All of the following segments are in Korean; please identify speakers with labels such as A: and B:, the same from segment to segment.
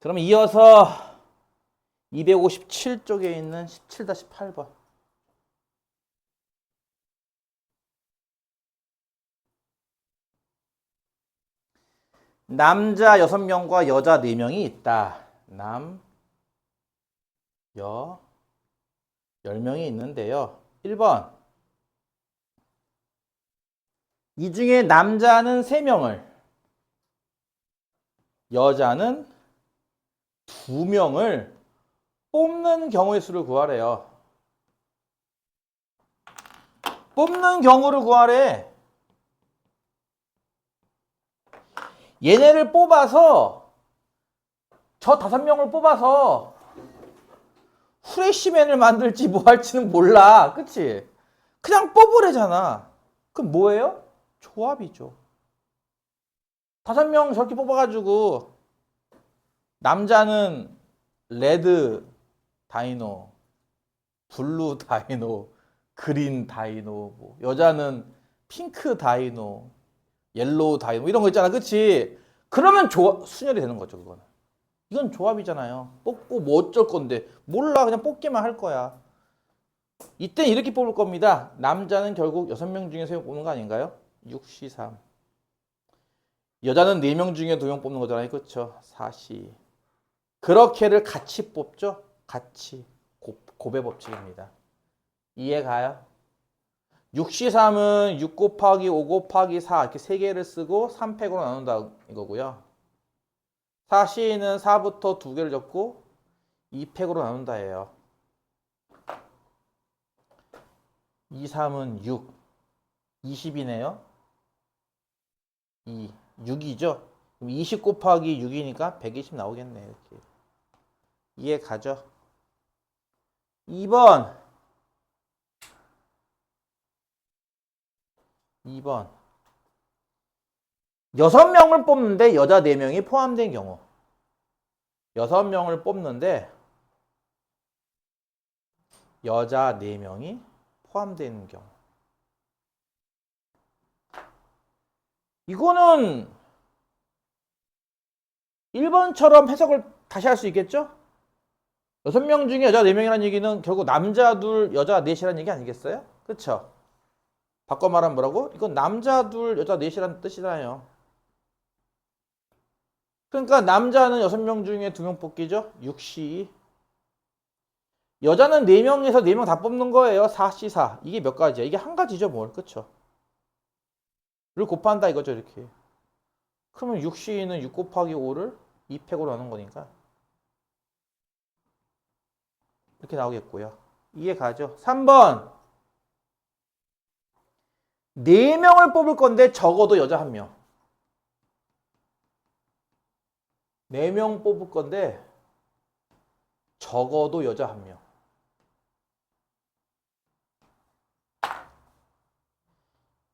A: 그럼 이어서 257쪽에 있는 17-8번. 남자 6명과 여자 4명이 있다. 남, 여, 10명이 있는데요. 1번. 이 중에 남자는 3명을, 여자는 2명을 뽑는 경우의 수를 구하래요. 뽑는 경우를 구하래. 얘네를 뽑아서 저 5명을 뽑아서 후레쉬맨을 만들지 뭐 할지는 몰라. 그치? 그냥 뽑으래잖아. 그럼 뭐예요? 조합이죠. 5명 저렇게 뽑아가지고 남자는 레드 다이노, 블루 다이노, 그린 다이노, 뭐 여자는 핑크 다이노, 옐로우 다이노 이런 거 있잖아. 그치? 그러면 순열이 되는 거죠. 그거는. 이건 조합이잖아요. 뽑고 뭐 어쩔 건데. 몰라. 그냥 뽑기만 할 거야. 이때 이렇게 뽑을 겁니다. 남자는 결국 6명 중에서 뽑는 거 아닌가요? 6C3. 여자는 4명 중에 2명 뽑는 거잖아요. 그렇죠? 4C. 그렇게를 같이 뽑죠? 같이. 곱의 법칙입니다. 이해 가요? 6C3은 6 곱하기 5 곱하기 4 이렇게 3개를 쓰고 3팩으로 나눈다 이거고요. 4C는 4부터 2개를 적고 2팩으로 나눈다예요. 2, 3은 6. 20이네요. 2. 6이죠? 그럼 20 곱하기 6이니까 120 나오겠네. 이렇게. 이해 가죠? 2번. 6명을 뽑는데 여자 4명이 포함된 경우. 6명을 뽑는데 여자 4명이 포함되는 경우. 이거는 1번처럼 해석을 다시 할 수 있겠죠? 6명 중에 여자 4명이라는 얘기는 결국 남자 둘, 여자 넷이라는 얘기 아니겠어요? 그쵸? 바꿔 말하면 뭐라고? 이건 남자 둘, 여자 넷이라는 뜻이잖아요. 그러니까 남자는 6명 중에 2명 뽑기죠? 6C. 여자는 4명에서 4명 다 뽑는 거예요. 4C4. 이게 몇 가지야? 이게 한 가지죠, 뭘. 그쵸? 를 곱한다 이거죠, 이렇게. 그러면 6C는 6 곱하기 5를 2팩으로 나눈 거니까. 이렇게 나오겠고요. 이해 가죠? 3번. 4명을 뽑을 건데 적어도 여자 1명. 4명 뽑을 건데 적어도 여자 1명.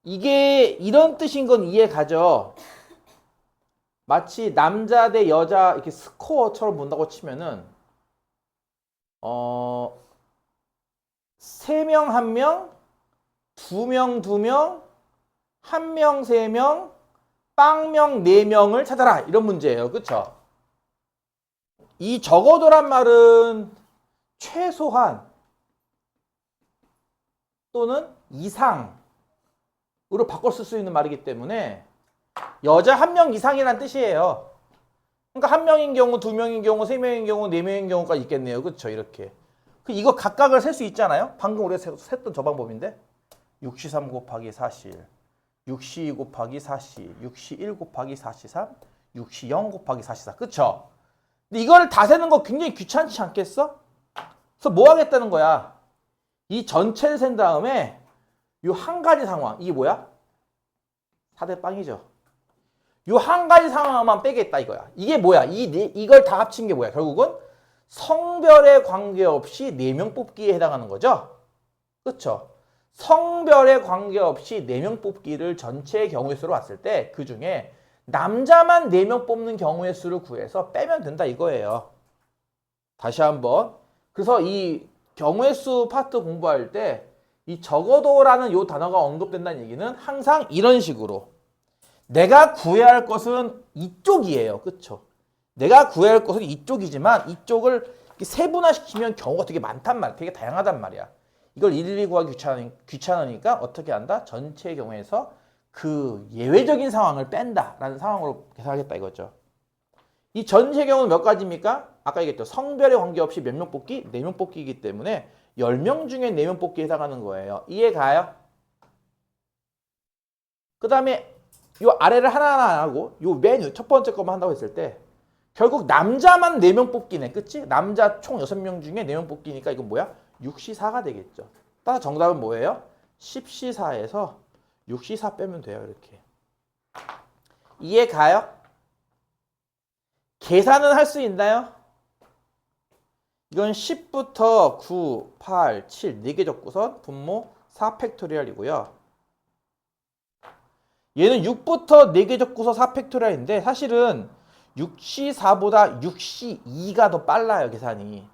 A: 이게 이런 뜻인 건 이해 가죠? 마치 남자 대 여자 이렇게 스코어처럼 본다고 치면은 3명 1명, 2명 2명, 1명 3명, 빵명 4명을 찾아라 이런 문제예요. 그쵸? 이 적어도란 말은 최소한 또는 이상으로 바꿔 쓸 수 있는 말이기 때문에 여자 1명 이상이란 뜻이에요. 그러니까 1명인 경우, 2명인 경우, 3명인 경우, 4명인 경우가 있겠네요. 그쵸? 이렇게. 이거 각각을 셀 수 있잖아요. 방금 우리가 셌던 저 방법인데 6C3 곱하기 4C1, 6C2 곱하기 4C, 6C1 곱하기 4C3, 6C0 곱하기 4C4. 그쵸? 근데 이거를 다 세는 거 굉장히 귀찮지 않겠어? 그래서 뭐 하겠다는 거야? 이 전체를 센 다음에 이 한 가지 상황. 이게 뭐야? 4대 빵이죠. 이 한 가지 상황만 빼겠다 이거야. 이게 뭐야? 이걸 다 합친 게 뭐야? 결국은 성별에 관계없이 4명 뽑기에 해당하는 거죠. 그쵸? 성별에 관계없이 4명 뽑기를 전체의 경우의 수로 봤을 때 그 중에 남자만 4명 뽑는 경우의 수를 구해서 빼면 된다 이거예요. 다시 한번. 그래서 이 경우의 수 파트 공부할 때 이 적어도라는 이 단어가 언급된다는 얘기는 항상 이런 식으로 내가 구해야 할 것은 이쪽이에요. 그쵸? 내가 구해야 할 것은 이쪽이지만 이쪽을 세분화시키면 경우가 되게 많단 말이야. 되게 다양하단 말이야. 이걸 일일이 구하기 귀찮으니까 어떻게 한다? 전체의 경우에서 그 예외적인 상황을 뺀다라는 상황으로 계산하겠다 이거죠. 이 전체의 경우는 몇 가지입니까? 아까 얘기했죠. 성별에 관계없이 몇 명 뽑기? 4명 뽑기이기 때문에 10명 중에 4명 뽑기에 해당하는 거예요. 이해 가요? 그 다음에 요 아래를 하나하나 하고 요 맨 첫 번째 것만 한다고 했을 때 결국 남자만 4명 뽑기네. 그치? 남자 총 6명 중에 4명 뽑기니까 이건 뭐야? 6시4가 되겠죠. 따라서 정답은 뭐예요? 10시4에서 6시4 빼면 돼요. 이렇게. 이해 가요? 계산은 할 수 있나요? 이건 10부터 9, 8, 7 4개 적고선 분모 4팩토리얼이고요. 얘는 6부터 4개 적고서 4팩토리얼인데 사실은 6시4보다 6시2가 더 빨라요. 계산이.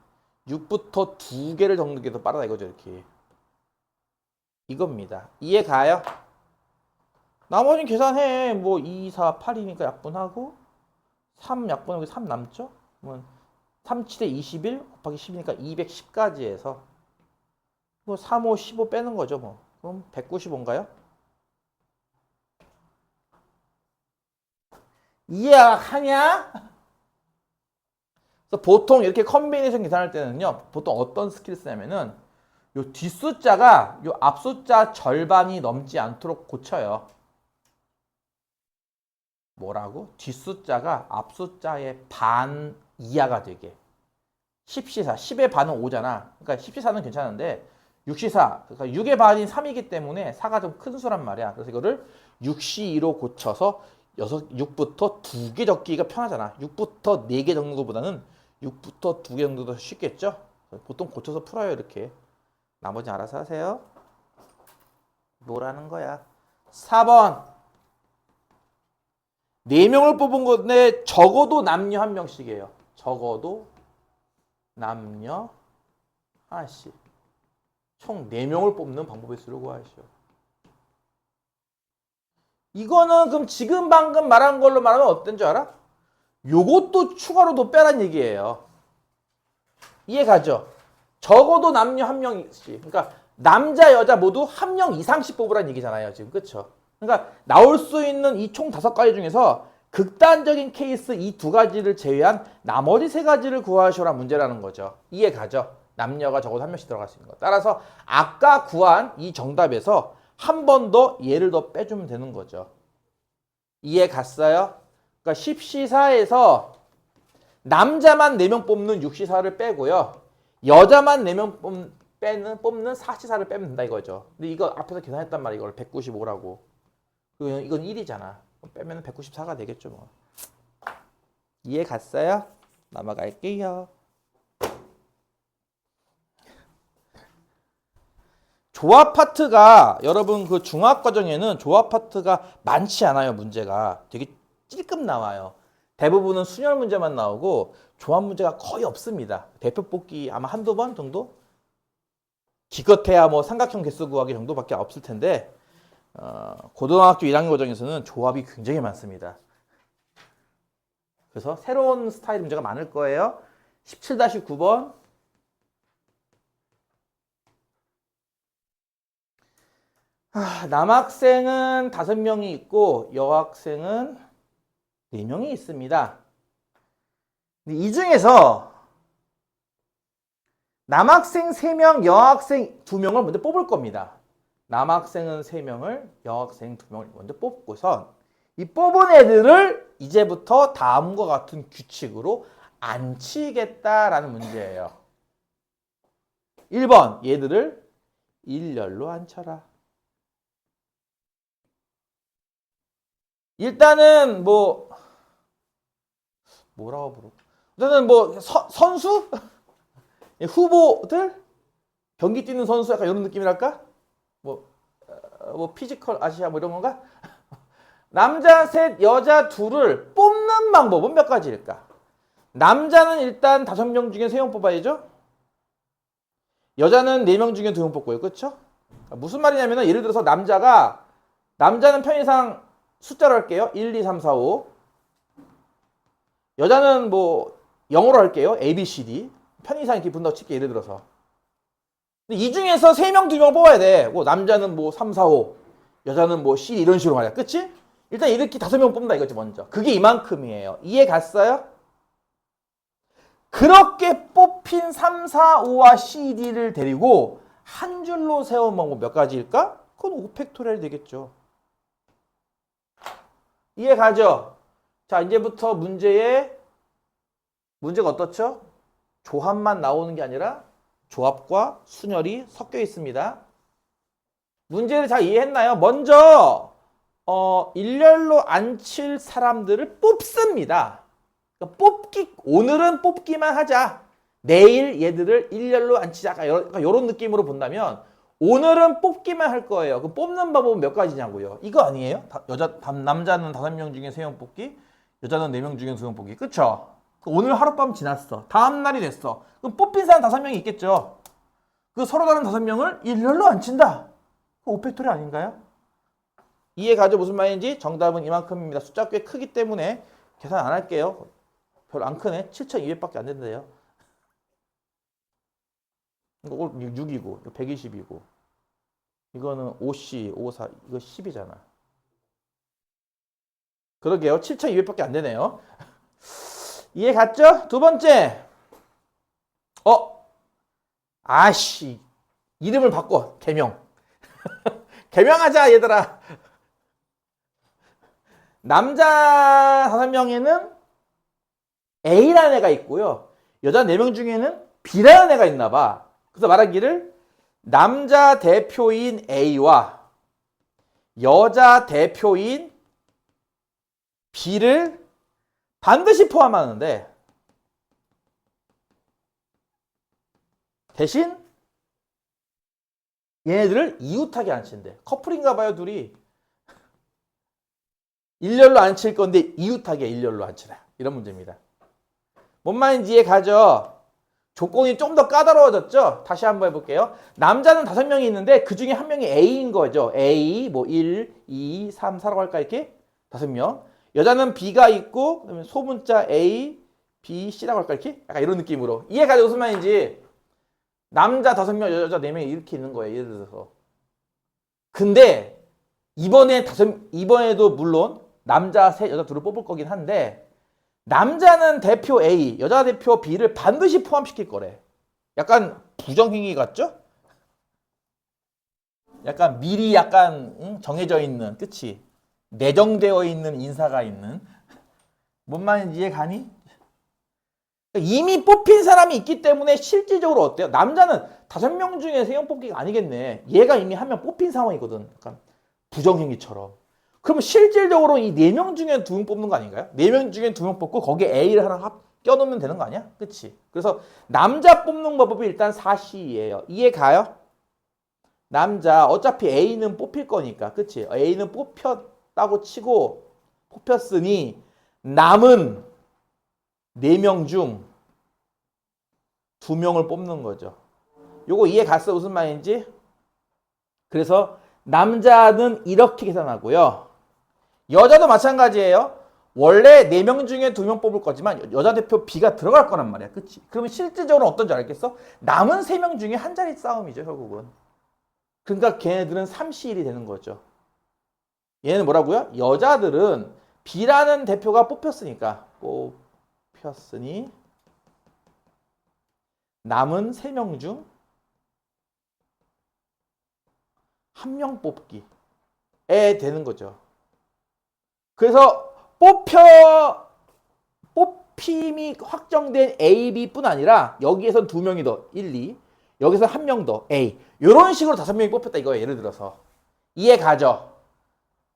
A: 6부터 2개를 적는 게 더 빠르다 이거죠. 이렇게. 이겁니다. 이해 가요? 나머지는 계산해. 뭐 2, 4, 8이니까 약분하고 3 약분하고 3 남죠? 그러면 3, 7에 21 곱하기 10이니까 210까지 해서 뭐 3, 5, 15 빼는 거죠. 뭐. 그럼 195인가요? 이해하냐? 그래서 보통 이렇게 컨비네이션 계산할 때는요. 보통 어떤 스킬을 쓰냐면은 요 뒷숫자가 요 앞숫자 절반이 넘지 않도록 고쳐요. 뭐라고? 뒷숫자가 앞숫자의 반 이하가 되게. 10시사. 10의 반은 5잖아. 그러니까 10시사는 괜찮은데 6시사. 그러니까 6의 반이 3이기 때문에 4가 좀 큰 수란 말이야. 그래서 이거를 6시2로 고쳐서 6부터 2개 적기가 편하잖아. 6부터 4개 적는 것보다는 6부터 2개 정도 더 쉽겠죠? 보통 고쳐서 풀어요. 이렇게. 나머지 알아서 하세요. 뭐라는 거야? 4번. 4명을 뽑은 건데 적어도 남녀 1명씩이에요. 적어도 남녀 하나씩. 총 4명을 뽑는 방법의 수를 구하시오. 이거는 그럼 지금 방금 말한 걸로 말하면 어떤 줄 알아? 요것도 추가로 더 빼란 얘기예요. 이해 가죠? 적어도 남녀 1명씩. 그러니까 남자 여자 모두 1명 이상씩 뽑으란 얘기잖아요. 지금 그쵸? 그러니까 나올 수 있는 이 총 5가지 중에서 극단적인 케이스 이 2가지를 제외한 나머지 3가지를 구하시오란 문제라는 거죠. 이해 가죠? 남녀가 적어도 1명씩 들어갈 수 있는 거. 따라서 아까 구한 이 정답에서 한 번 더 얘를 더 빼주면 되는 거죠. 이해 갔어요? 그러니까 10시사에서 남자만 4명 뽑는 6시사를 빼고요. 여자만 4명 뽑는 4시사를 빼면 된다 이거죠. 근데 이거 앞에서 계산했단 말이야. 이걸 195라고. 이건 1이잖아. 빼면 194가 되겠죠. 뭐. 이해 갔어요? 넘어갈게요. 조합 파트가 여러분 그 중학 과정에는 조합 파트가 많지 않아요. 문제가 되게 찔끔 나와요. 대부분은 순열 문제만 나오고 조합 문제가 거의 없습니다. 대표 뽑기 아마 한두 번 정도? 기껏해야 뭐 삼각형 개수 구하기 정도밖에 없을 텐데 고등학교 1학년 과정에서는 조합이 굉장히 많습니다. 그래서 새로운 스타일 문제가 많을 거예요. 17-9번 남학생은 5명이 있고 여학생은 4명이 있습니다. 이 중에서 남학생 3명, 여학생 2명을 먼저 뽑을 겁니다. 남학생은 3명을, 여학생 2명을 먼저 뽑고선 이 뽑은 애들을 이제부터 다음과 같은 규칙으로 앉히겠다라는 문제예요. 1번, 얘들을 일렬로 앉혀라. 일단은 뭐라고 부르? 일단은 선수? 후보들? 경기 뛰는 선수 약간 이런 느낌이랄까? 피지컬 아시아 뭐 이런 건가? 남자 셋, 여자 둘을 뽑는 방법은 몇 가지일까? 남자는 일단 5명 중에 3명 뽑아야죠? 여자는 4명 중에 2명 뽑고요. 그렇죠? 무슨 말이냐면은 예를 들어서 남자는 편의상 숫자로 할게요. 1, 2, 3, 4, 5. 여자는 뭐 영어로 할게요. A, B, C, D. 편의상 이렇게 분다고 칠게 예를 들어서. 근데 이 중에서 3명, 2명 뽑아야 돼. 뭐 남자는 뭐 3, 4, 5. 여자는 뭐 C 이런 식으로 말이야. 그치? 일단 이렇게 5명 뽑는다 이거지 먼저. 그게 이만큼이에요. 이해 갔어요? 그렇게 뽑힌 3, 4, 5와 C, D를 데리고 한 줄로 세운 방법 몇 가지일까? 그건 5팩토리얼이 되겠죠. 이해 가죠? 자, 이제부터 문제가 어떻죠? 조합만 나오는 게 아니라 조합과 순열이 섞여 있습니다. 문제를 잘 이해했나요? 먼저 일렬로 앉힐 사람들을 뽑습니다. 그러니까 오늘은 뽑기만 하자. 내일 얘들을 일렬로 앉히자. 이런 느낌으로 본다면 오늘은 뽑기만 할 거예요. 그 뽑는 방법은 몇 가지냐고요. 이거 아니에요? 남자는 5명 중에 3명 뽑기, 여자는 4명 중에 2명 뽑기. 그쵸? 오늘 하룻밤 지났어. 다음 날이 됐어. 그럼 뽑힌 사람 5명이 있겠죠. 그 서로 다른 5명을 일렬로 앉힌다. 그 5팩토리 아닌가요? 이해 가죠? 무슨 말인지? 정답은 이만큼입니다. 숫자가 꽤 크기 때문에 계산 안 할게요. 별로 안 크네. 7,200밖에 안 된대요. 이거 6이고, 이거 120이고, 이거는 5C, 54, 이거 10이잖아. 그러게요. 7,200밖에 안 되네요. 이해 갔죠? 두 번째. 아씨. 이름을 바꿔. 개명. 개명하자, 얘들아. 남자 5명에는 A라는 애가 있고요. 여자 4명 중에는 B라는 애가 있나 봐. 그래서 말하기를 남자 대표인 A와 여자 대표인 B를 반드시 포함하는데 대신 얘네들을 이웃하게 앉힌대. 커플인가 봐요, 둘이. 일렬로 앉힐 건데 이웃하게 일렬로 앉히라. 이런 문제입니다. 뭔 말인지 이해 가죠? 조건이 좀 더 까다로워졌죠? 다시 한번 해볼게요. 남자는 5명이 있는데 그 중에 한 명이 A인 거죠. A, 뭐 1, 2, 3, 4라고 할까 이렇게? 5명. 여자는 B가 있고 그다음에 소문자 A, B, C라고 할까 이렇게? 약간 이런 느낌으로. 이해 가죠? 무슨 말인지. 남자 5명, 여자 4명이 이렇게 있는 거예요. 예를 들어서. 근데 이번에도 물론 남자 셋, 여자 둘을 뽑을 거긴 한데 남자는 대표 A, 여자 대표 B를 반드시 포함시킬 거래. 약간 부정행위 같죠? 약간 미리 정해져 있는, 그치? 내정되어 있는 인사가 있는. 뭔 말인지 이해 가니? 이미 뽑힌 사람이 있기 때문에 실질적으로 어때요? 남자는 5명 중에 3명 뽑기가 아니겠네. 얘가 이미 한 명 뽑힌 상황이거든. 약간 부정행위처럼. 그럼 실질적으로 이 4명 중에 2명 뽑는 거 아닌가요? 4명 중에 2명 뽑고 거기에 A를 하나 껴놓으면 되는 거 아니야? 그치? 그래서 남자 뽑는 방법이 일단 4C예요. 이해 가요? 남자 어차피 A는 뽑힐 거니까. 그치? A는 뽑혔다고 치고 뽑혔으니 남은 4명 중 2명을 뽑는 거죠. 요거 이해 갔어? 무슨 말인지? 그래서 남자는 이렇게 계산하고요. 여자도 마찬가지예요. 원래 4명 중에 2명 뽑을 거지만 여자 대표 B가 들어갈 거란 말이야. 그치? 그러면 실질적으로 어떤 줄 알겠어? 남은 3명 중에 한 자리 싸움이죠, 결국은. 그러니까 걔네들은 3C1이 되는 거죠. 얘는 뭐라고요? 여자들은 B라는 대표가 뽑혔으니까 뽑혔으니 남은 3명 중 1명 뽑기에 되는 거죠. 그래서 뽑힘이 확정된 A, B뿐 아니라 여기에선 2명이 더 1, 2, 여기서 1명 더 A. 이런 식으로 5명이 뽑혔다 이거예요. 예를 들어서. 이해 가죠?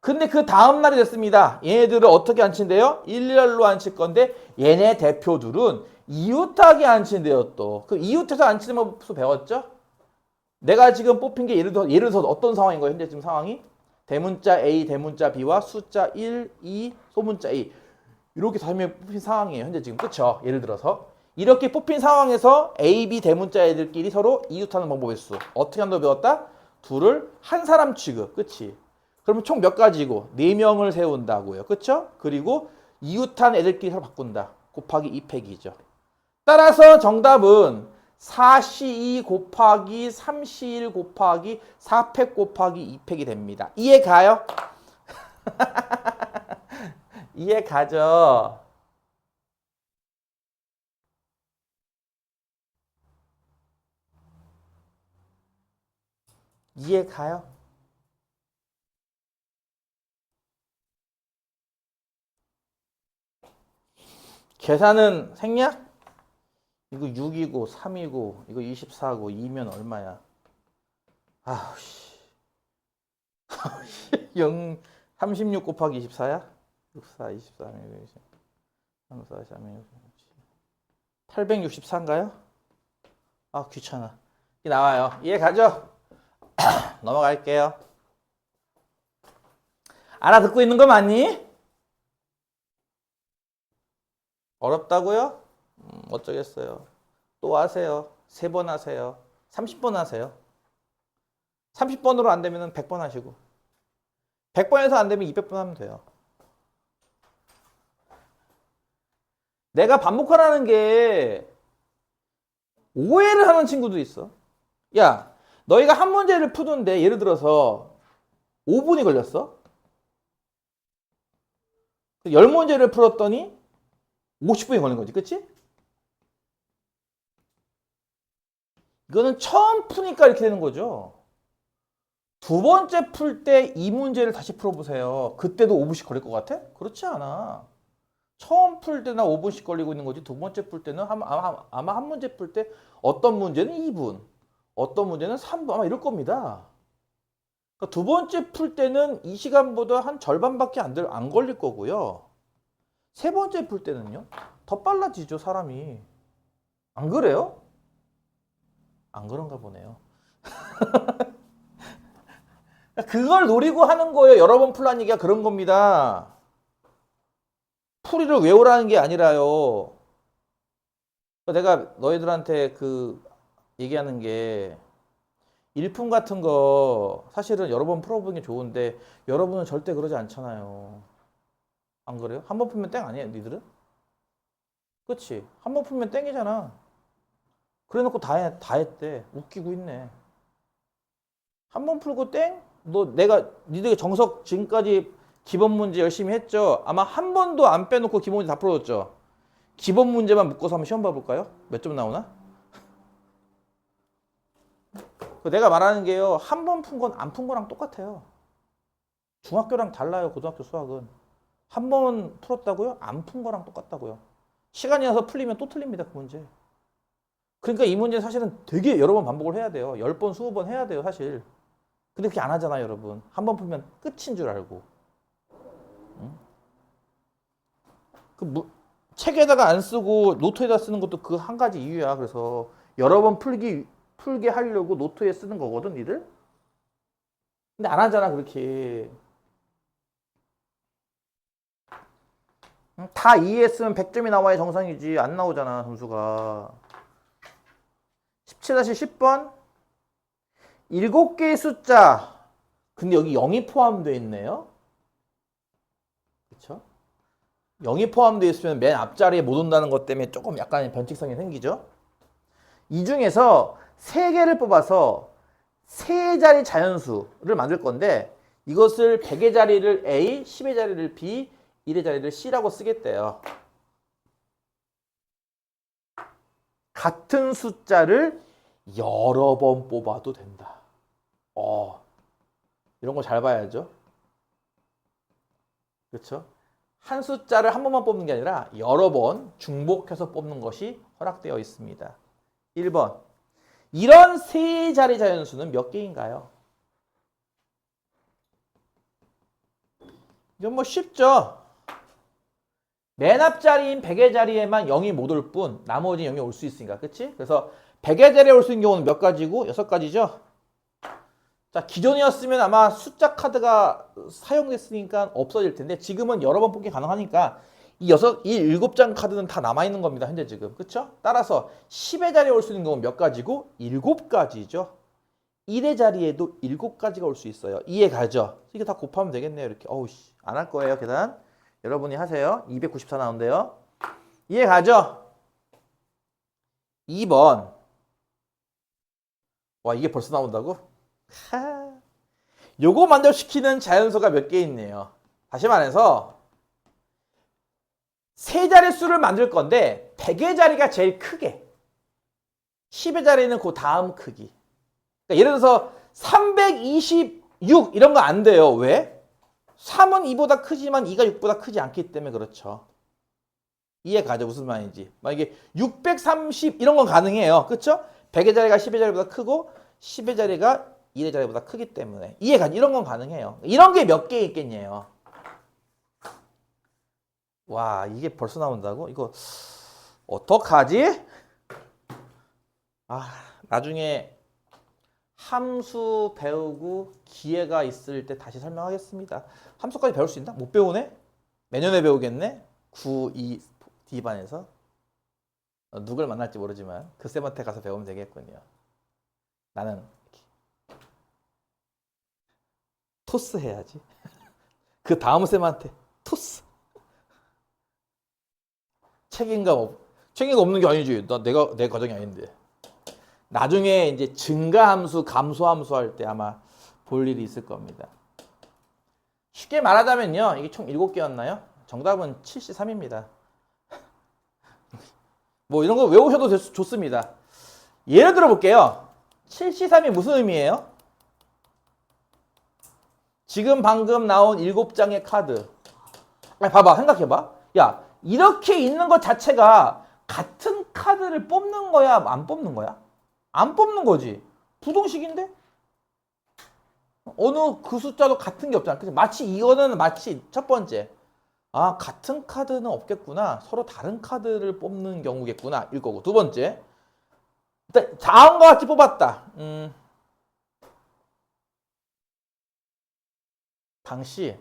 A: 근데 그 다음 날이 됐습니다. 얘네들을 어떻게 앉힌대요? 일렬로 앉힐 건데 얘네 대표들은 이웃하게 앉힌대요 또. 그 이웃해서 앉히는 법 배웠죠? 내가 지금 뽑힌 게 예를 들어서 어떤 상황인 거예요? 현재 지금 상황이? 대문자 A, 대문자 B와 숫자 1, 2, 소문자 A. 이렇게 5명이 뽑힌 상황이에요. 현재 지금. 그쵸? 예를 들어서. 이렇게 뽑힌 상황에서 A, B 대문자 애들끼리 서로 이웃하는 방법의 수. 어떻게 한다고 배웠다? 둘을 한 사람 취급. 그치? 그러면 총 몇 가지고? 4명을 세운다고요. 그쵸? 그리고 이웃한 애들끼리 서로 바꾼다. 곱하기 2팩이죠. 따라서 정답은 4C2 곱하기 3C1 곱하기 4팩 곱하기 2팩이 됩니다. 이해 가요? 이해 가죠? 이해 가요? 계산은 생략? 이거 6이고 3이고 이거 24고 2면 얼마야? 아우씨 0 36 곱하기 24야? 64 24 34 34 864인가요? 아 귀찮아. 이게 나와요. 이해 가죠? 넘어갈게요. 알아듣고 있는 거 맞니? 어렵다고요? 어쩌겠어요. 또 하세요. 3번 하세요. 30번 하세요. 30번으로 안 되면 100번 하시고 100번에서 안 되면 200번 하면 돼요. 내가 반복하라는 게 오해를 하는 친구도 있어. 야, 너희가 한 문제를 푸는데 예를 들어서 5분이 걸렸어. 10문제를 풀었더니 50분이 걸린 거지. 그치? 이거는 처음 푸니까 이렇게 되는 거죠. 두 번째 풀 때 이 문제를 다시 풀어보세요. 그때도 5분씩 걸릴 것 같아? 그렇지 않아. 처음 풀 때나 5분씩 걸리고 있는 거지. 두 번째 풀 때는 아마 한 문제 풀 때 어떤 문제는 2분, 어떤 문제는 3분 아마 이럴 겁니다. 그러니까 두 번째 풀 때는 이 시간보다 한 절반밖에 안 걸릴 거고요. 세 번째 풀 때는요. 더 빨라지죠, 사람이. 안 그래요? 안 그런가 보네요. 그걸 노리고 하는 거예요. 여러 번 풀라는 얘기가 그런 겁니다. 풀이를 외우라는 게 아니라요. 내가 너희들한테 얘기하는 게 일품 같은 거 사실은 여러 번 풀어보는 게 좋은데 여러분은 절대 그러지 않잖아요. 안 그래요? 한 번 풀면 땡 아니에요, 니들은? 그치? 한 번 풀면 땡이잖아. 그래 놓고 다 했대. 웃기고 있네. 한 번 풀고 땡? 니들 정석 지금까지 기본 문제 열심히 했죠? 아마 한 번도 안 빼놓고 기본 문제 다 풀어줬죠? 기본 문제만 묶어서 한번 시험 봐볼까요? 몇 점 나오나? 내가 말하는 게요. 한 번 푼 건 안 푼 거랑 똑같아요. 중학교랑 달라요. 고등학교 수학은. 한 번 풀었다고요? 안 푼 거랑 똑같다고요. 시간이 나서 풀리면 또 틀립니다. 그 문제. 그러니까 이 문제는 사실은 되게 여러 번 반복을 해야 돼요. 10번, 20번 해야 돼요. 사실. 근데 그렇게 안 하잖아요. 여러분. 한 번 풀면 끝인 줄 알고. 응? 책에다가 안 쓰고 노트에다 쓰는 것도 그 한 가지 이유야. 그래서 여러 번 풀게 하려고 노트에 쓰는 거거든, 니들? 근데 안 하잖아, 그렇게. 다 이해했으면 100점이 나와야 정상이지. 안 나오잖아, 점수가. 17-10번. 7개의 숫자. 근데 여기 0이 포함되어 있네요. 그쵸? 0이 포함되어 있으면 맨 앞자리에 못 온다는 것 때문에 조금 약간의 변칙성이 생기죠. 이 중에서 3개를 뽑아서 3자리 자연수를 만들 건데 이것을 100의 자리를 A, 10의 자리를 B, 1의 자리를 C라고 쓰겠대요. 같은 숫자를 여러 번 뽑아도 된다. 이런 거 잘 봐야죠. 그렇죠? 한 숫자를 한 번만 뽑는 게 아니라 여러 번 중복해서 뽑는 것이 허락되어 있습니다. 1번. 이런 세 자리 자연수는 몇 개인가요? 이건 뭐 쉽죠? 맨 앞자리인 100의 자리에만 0이 못 올 뿐 나머지 0이 올 수 있으니까. 그치? 그래서 100의 자리에 올 수 있는 경우는 몇 가지고? 6가지죠? 자, 기존이었으면 아마 숫자 카드가 사용됐으니까 없어질 텐데 지금은 여러 번 뽑기 가능하니까 이 7장 카드는 다 남아있는 겁니다. 현재 지금. 그쵸? 따라서 10의 자리에 올 수 있는 경우는 몇 가지고? 7가지죠. 1의 자리에도 7가지가 올 수 있어요. 이해 가죠? 이게 다 곱하면 되겠네요. 이렇게. 어우씨. 안 할 거예요. 계산. 여러분이 하세요. 294 나온대요. 이해 가죠? 2번. 와, 이게 벌써 나온다고? 하. 요거 만족시키는 자연수가 몇 개 있네요. 다시 말해서 세 자릿수를 만들 건데 100의 자리가 제일 크게, 10의 자리는 그 다음 크기. 그러니까 예를 들어서 326 이런 거 안 돼요. 왜? 3은 2보다 크지만 2가 6보다 크지 않기 때문에 그렇죠. 이해 가죠? 무슨 말인지. 만약에 630 이런 건 가능해요. 그렇죠? 100의 자리가 10의 자리보다 크고 10의 자리가 1의 자리보다 크기 때문에 이해 가죠? 이런 건 가능해요. 이런 게 몇 개 있겠냐요. 와, 이게 벌써 나온다고? 이거 어떡하지? 아, 나중에 함수 배우고 기회가 있을 때 다시 설명하겠습니다. 함수까지 배울 수 있나? 못 배우네? 내년에 배우겠네? 9, 2, D반에서. 누굴 만날지 모르지만 그 쌤한테 가서 배우면 되겠군요. 나는 토스 해야지. 그 다음 쌤한테 토스. 책임감 없는 게 아니지. 내 과정이 아닌데. 나중에 이제 증가함수, 감소함수 할 때 아마 볼 일이 있을 겁니다. 쉽게 말하자면요. 이게 총 7개였나요? 정답은 73입니다. 뭐 이런 거 외우셔도 좋습니다. 예를 들어 볼게요. 7C3이 무슨 의미예요? 지금 방금 나온 7장의 카드. 아니, 봐봐. 생각해봐. 야, 이렇게 있는 것 자체가 같은 카드를 뽑는 거야? 안 뽑는 거야? 안 뽑는 거지. 부동식인데? 어느 그 숫자도 같은 게 없잖아. 마치 이거는 마치 첫 번째. 아, 같은 카드는 없겠구나. 서로 다른 카드를 뽑는 경우겠구나. 일 거고. 두 번째. 일단 다음과 같이 뽑았다. 방씨.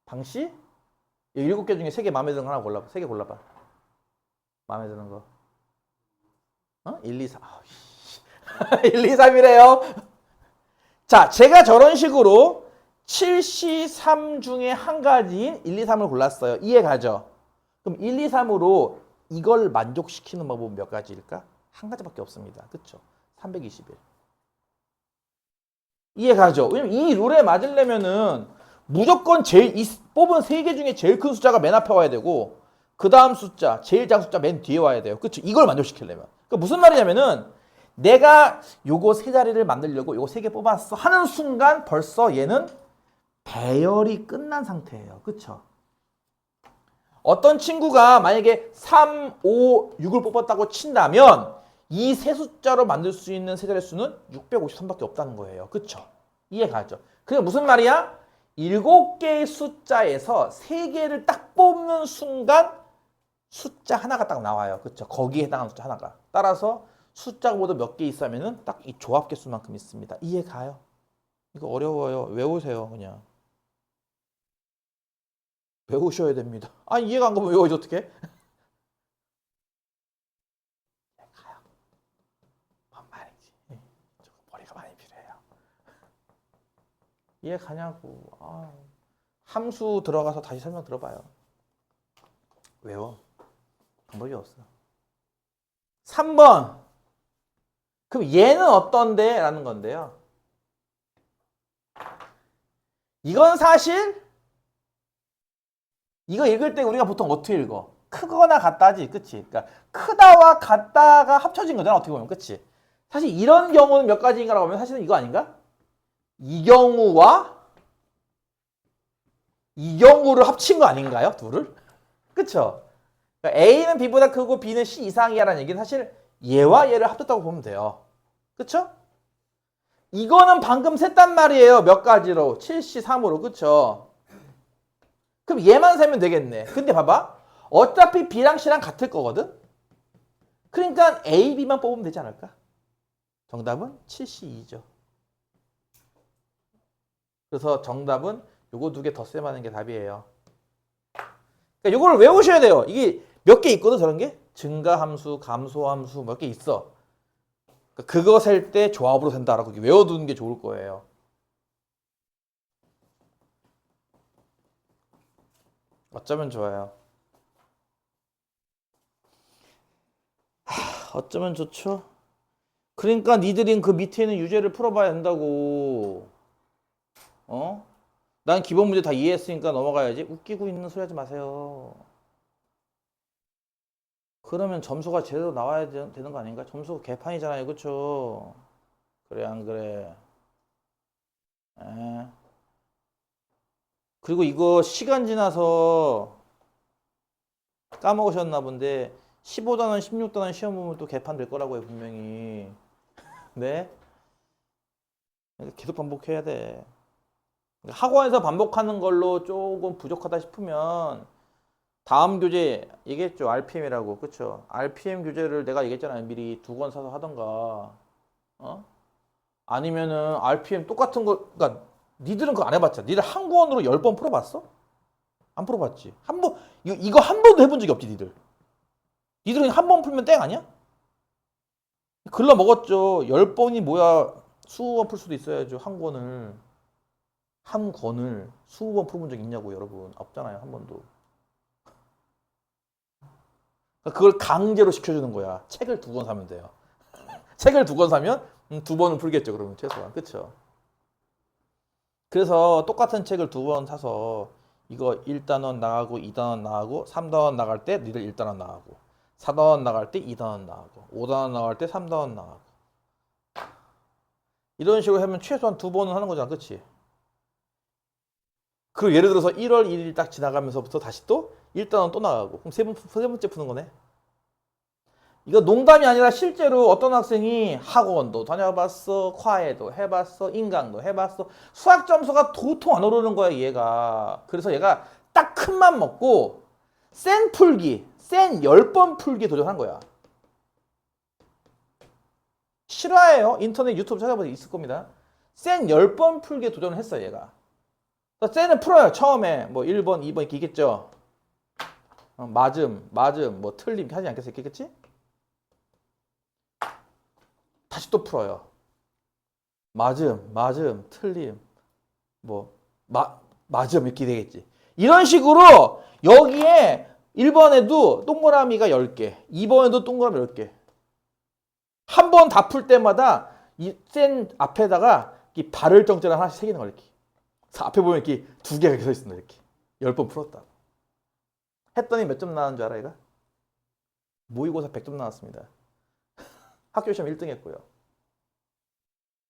A: 방씨? 7개 중에 3개 마음에 드는 거 하나 골라봐. 3개 골라봐. 마음에 드는 거. 1, 2, 3. 1, 2, 3이래요. 자, 제가 저런 식으로 7C3 중에 한 가지인 1, 2, 3을 골랐어요. 이해 가죠? 그럼 1, 2, 3으로 이걸 만족시키는 방법은 몇 가지일까? 한 가지밖에 없습니다. 그쵸? 321. 이해 가죠? 왜냐면 이 룰에 맞으려면은 무조건 뽑은 3개 중에 제일 큰 숫자가 맨 앞에 와야 되고 그 다음 숫자, 제일 작은 숫자 맨 뒤에 와야 돼요. 그쵸? 이걸 만족시키려면. 그러니까 무슨 말이냐면은 내가 요거 세 자리를 만들려고 요거 3개 뽑았어 하는 순간 벌써 얘는 배열이 끝난 상태예요. 그쵸? 어떤 친구가 만약에 3, 5, 6을 뽑았다고 친다면 이 세 숫자로 만들 수 있는 세 자리 수는 653밖에 없다는 거예요. 그쵸? 이해 가죠? 그게 무슨 말이야? 7개의 숫자에서 3개를 딱 뽑는 순간 숫자 하나가 딱 나와요. 그쵸? 거기에 해당하는 숫자 하나가. 따라서 숫자가 모두 몇 개 있으면은 딱 이 조합 개수만큼 있습니다. 이해 가요? 이거 어려워요. 외우세요, 그냥. 외우셔야 됩니다. 아, 이해가 안 가면 외워야지 어떻게? 가요. 뭔 말인지. 저거 머리가 많이 필요해요. 이해 가냐고. 아, 함수 들어가서 다시 설명 들어봐요. 외워. 방법이 없어. 3번. 그럼 얘는 어떤데? 라는 건데요. 이건 사실 이거 읽을 때 우리가 보통 어떻게 읽어? 크거나 같다지, 그치? 그러니까 크다와 같다가 합쳐진 거잖아, 어떻게 보면, 그치? 사실 이런 경우는 몇 가지인가라고 하면 사실은 이거 아닌가? 이 경우와 이 경우를 합친 거 아닌가요? 둘을? 그쵸? 그러니까 A는 B보다 크고 B는 C 이상이야라는 얘기는 사실 얘와 얘를 합쳤다고 보면 돼요. 그쵸? 이거는 방금 셌단 말이에요. 몇 가지로. 7C, 3으로. 그쵸? 그럼 얘만 세면 되겠네. 근데 봐봐. 어차피 B랑 C랑 같을 거거든? 그러니까 A, B만 뽑으면 되지 않을까? 정답은 7C2죠. 그래서 정답은 요거 2개 더 셈하는 게 답이에요. 그러니까 요거를 외우셔야 돼요. 이게 몇 개 있거든, 저런 게? 증가함수, 감소함수 몇 개 있어. 그러니까 그거 셀 때 조합으로 센다라고 외워두는 게 좋을 거예요. 어쩌면 좋아요. 어쩌면 좋죠? 그러니까 니들은 그 밑에 있는 유제를 풀어봐야 된다고. 어? 난 기본 문제 다 이해했으니까 넘어가야지. 웃기고 있는 소리 하지 마세요. 그러면 점수가 제대로 나와야 되는 거 아닌가? 점수가 개판이잖아요. 그쵸? 그래 안 그래? 에. 그리고 이거 시간 지나서 까먹으셨나 본데 15단원 16단원 시험 보면 또 개판 될 거라고요 분명히. 네? 계속 반복해야 돼. 학원에서 반복하는 걸로 조금 부족하다 싶으면 다음 교재 얘기했죠. RPM이라고. 그쵸? RPM 교재를 내가 얘기했잖아요. 미리 2권 사서 하던가. 어? 아니면은 RPM 똑같은 거, 그러니까 니들은 그거 안 해봤잖아. 니들 한 권으로 10번 풀어봤어? 안 풀어봤지. 한 번, 이거 한 번도 해본 적이 없지, 니들. 니들은 한 번 풀면 땡 아니야? 글러 먹었죠. 10번이 뭐야. 20번 풀 수도 있어야죠. 한 권을. 한 권을 20번 풀어본 적 있냐고, 여러분. 없잖아요, 한 번도. 그러니까 그걸 강제로 시켜주는 거야. 책을 2권 사면 돼요. 책을 2권 사면 2번은 풀겠죠, 그러면 최소한. 그쵸? 그래서 똑같은 책을 2번 사서 이거 1단원 나가고 2단원 나가고 3단원 나갈 때 니들 1단원 나가고 4단원 나갈 때 2단원 나가고 5단원 나갈 때 3단원 나가고 이런 식으로 하면 최소한 2번은 하는 거잖아. 그치? 그리고 예를 들어서 1월 1일 딱 지나가면서부터 다시 또 1단원 또 나가고 그럼 세 번째 푸는 거네. 이거 농담이 아니라 실제로 어떤 학생이 학원도 다녀봤어, 과외도 해봤어, 인강도 해봤어. 수학 점수가 도통 안 오르는 거야, 얘가. 그래서 얘가 딱 큰 맘 먹고 센 풀기, 센 10번 풀기 도전한 거야. 실화예요. 인터넷 유튜브 찾아보면 있을 겁니다. 센 10번 풀기에 도전을 했어, 얘가. 센을 풀어요. 처음에 뭐 1번, 2번 이렇게 있겠죠. 맞음, 뭐 틀림 이렇게 하지 않겠지? 다시 또 풀어요. 맞음, 틀림, 뭐, 맞음 이렇게 되겠지. 이런 식으로 여기에 1번에도 동그라미가 10개, 2번에도 동그라미 10개. 한 번 다 풀 때마다 이 센 앞에다가 이 발을 정자를 하나씩 새기는 거 이렇게. 그래서 앞에 보면 이렇게 2개가 이렇게 서 있습니다. 이렇게. 10번 풀었다. 했더니 몇 점 나왔는 줄 알아, 얘가? 모의고사 100점 나왔습니다. 학교 시험 1등 했고요.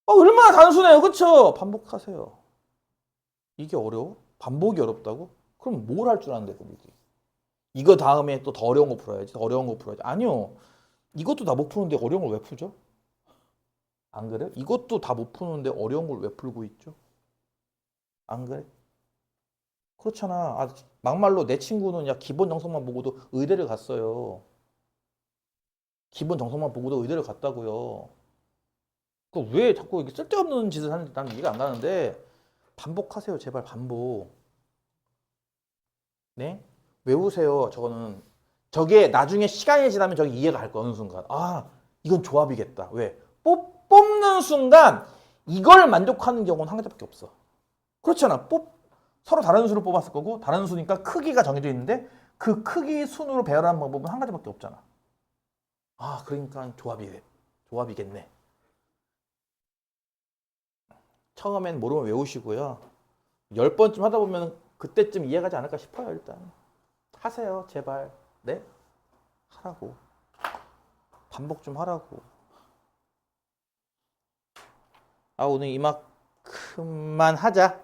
A: 얼마나 단순해요. 그쵸? 반복하세요. 이게 어려워? 반복이 어렵다고? 그럼 뭘 할 줄 아는데, 거기. 이거 다음에 또 더 어려운 거 풀어야지. 더 어려운 거 풀어야지. 아니요. 이것도 다 못 푸는데 어려운 걸 왜 풀죠? 안 그래? 이것도 다 못 푸는데 어려운 걸 왜 풀고 있죠? 안 그래? 그렇잖아. 막말로 내 친구는 야 기본 정성만 보고도 의대를 갔어요. 기본 정성만 보고도 의대를 갔다고요. 그 왜 자꾸 이렇게 쓸데없는 짓을 하는지 난 이해가 안 가는데 반복하세요. 제발 반복. 네? 외우세요. 저거는. 저게 나중에 시간이 지나면 저게 이해가 갈 거야. 어느 순간. 아, 이건 조합이겠다. 왜? 뽑는 순간 이걸 만족하는 경우는 한 가지밖에 없어. 그렇잖아. 서로 다른 수를 뽑았을 거고 다른 수니까 크기가 정해져 있는데 그 크기 순으로 배열하는 방법은 한 가지밖에 없잖아. 아, 그러니까 조합이겠네. 처음엔 모르면 외우시고요. 10번쯤 하다 보면 그때쯤 이해가지 않을까 싶어요. 일단 하세요. 제발. 네? 하라고. 반복 좀 하라고. 오늘 이만큼만 하자.